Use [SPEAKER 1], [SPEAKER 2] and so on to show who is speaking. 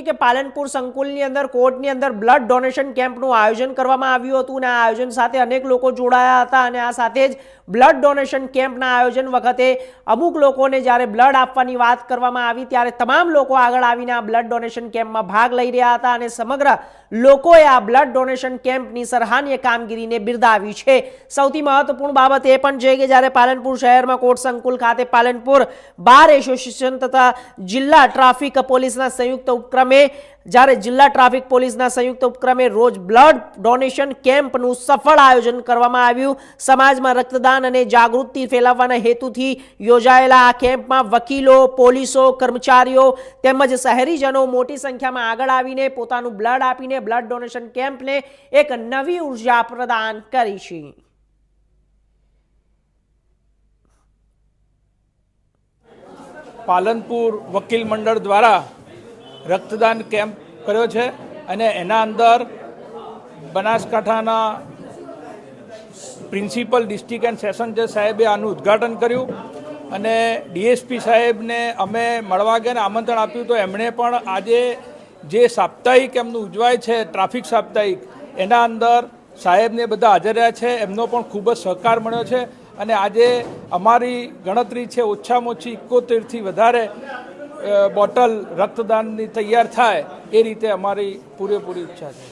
[SPEAKER 1] કે પાલનપુર સંકુલની અંદર કોર્ટની અંદર બ્લડ ડોનેશન કેમ્પનું આયોજન કરવામાં આવ્યું હતું અને આ આયોજન સાથે અનેક લોકો જોડાયા હતા અને આ સાથે જ બ્લડ ડોનેશન કેમ્પના આયોજન વખતે અમુક લોકોને જ્યારે બ્લડ આપવાની વાત કરવામાં આવી ત્યારે તમામ લોકો આગળ આવીને આ બ્લડ ડોનેશન કેમ્પમાં ભાગ લઈ રહ્યા હતા અને સમગ્ર લોકોએ આ બ્લડ ડોનેશન કેમ્પની સરાહનીય કામગીરીને બિરદાવી છે। સૌથી મહત્વપૂર્ણ બાબત એ પણ છે કે જ્યારે પાલનપુર શહેરમાં કોર્ટ સંકુલ ખાતે પાલનપુર બાર એસોસિએશન તથા જિલ્લા ટ્રાફિક પોલીસના સંયુક્ત ઉપક્રમે રોજ બ્લડ ડોનેશન કેમ્પનું સફળ આયોજન કરવામાં આવ્યું। સમાજમાં રક્તદાન અને જાગૃતિ ફેલાવવાના હેતુથી યોજાયેલા આ કેમ્પમાં વકીલો, પોલીસો, કર્મચારીઓ તેમજ શહેરીજનો મોટી સંખ્યામાં આગળ આવીને પોતાનું બ્લડ આપીને બ્લડ ડોનેશન કેમ્પને એક નવી ઉર્જા પ્રદાન કરી છે।
[SPEAKER 2] પાલનપુર વકીલ મંડળ દ્વારા રક્તદાન કેમ્પ કર્યો છે અને એના અંદર બનાસકાંઠાના પ્રિન્સિપલ ડિસ્ટ્રિક્ટ એન્ડ સેશન જજ સાહેબે આનું ઉદ્ઘાટન કર્યું અને ડીએસપી સાહેબને અમે મળવા ગયા આમંત્રણ આપ્યું તો એમણે પણ આજે જે સાપ્તાહિક એમનું ઉજવાય છે ટ્રાફિક સાપ્તાહિક એના અંદર સાહેબને બધા હાજર રહ્યા છે। એમનો પણ ખૂબ જ સહકાર મળ્યો છે અને આજે અમારી ગણતરી છે ઓછામાં ઓછી 71થી વધારે બોટલ રક્તદાનની તૈયાર થાય એ રીતે અમારી પૂરેપૂરી ઈચ્છા છે।